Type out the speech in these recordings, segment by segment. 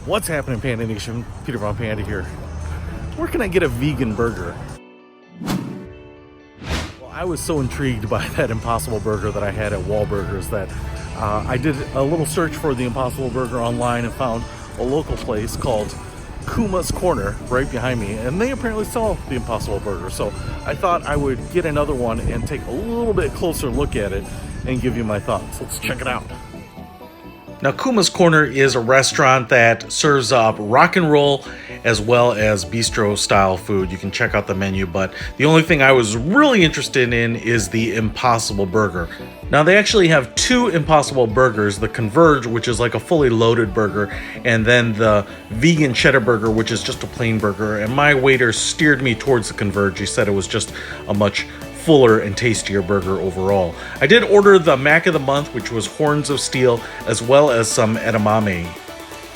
What's happening, Panda Nation? Peter Von Panda here. Where can I get a vegan burger? Well, I was so intrigued by that Impossible Burger that I had at Wahlburgers that I did a little search for the Impossible Burger online and found a local place called Kuma's Corner right behind me, and they apparently sell the Impossible Burger. So I thought I would get another one and take a little bit closer look at it and give you my thoughts. Let's check it out. Now, Kuma's Corner is a restaurant that serves up rock and roll as well as bistro style food. You can check out the menu, but the only thing I was really interested in is the Impossible Burger. Now, they actually have two Impossible Burgers, the Converge, which is like a fully loaded burger, and then the vegan cheddar burger, which is just a plain burger. And my waiter steered me towards the Converge. He said it was just a much fuller and tastier burger overall. I did order the Mac of the Month, which was horns of steel, as well as some edamame.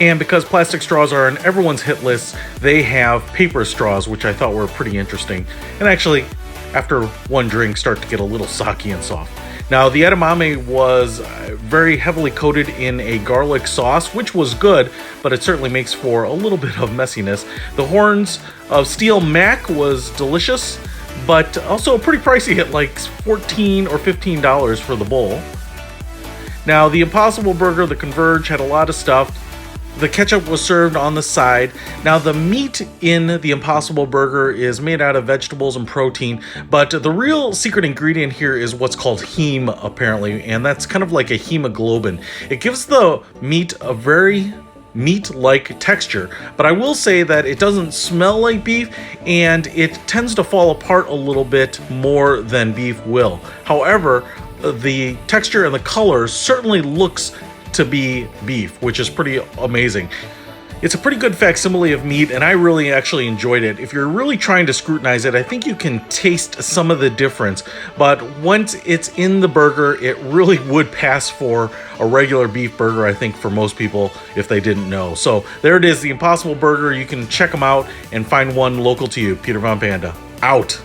And because plastic straws are on everyone's hit list, they have paper straws, which I thought were pretty interesting. And actually, after one drink, start to get a little soggy and soft. Now, the edamame was very heavily coated in a garlic sauce, which was good, but it certainly makes for a little bit of messiness. The horns of steel Mac was delicious, but also a pretty pricey hit, like $14 or $15 for the bowl. Now, the Impossible Burger, the Converge, had a lot of stuff. The ketchup was served on the side. Now, the meat in the Impossible Burger is made out of vegetables and protein, but the real secret ingredient here is what's called heme, apparently, and that's kind of like a hemoglobin. It gives the meat a very meat-like texture, but I will say that it doesn't smell like beef, and it tends to fall apart a little bit more than beef will. However, the texture and the color certainly looks to be beef, which is pretty amazing. It's a pretty good facsimile of meat, and I really actually enjoyed it. If you're really trying to scrutinize it, I think you can taste some of the difference, but once it's in the burger, it really would pass for a regular beef burger, I think, for most people, if they didn't know. So there it is, the Impossible Burger. You can check them out and find one local to you. Peter Von Panda, out.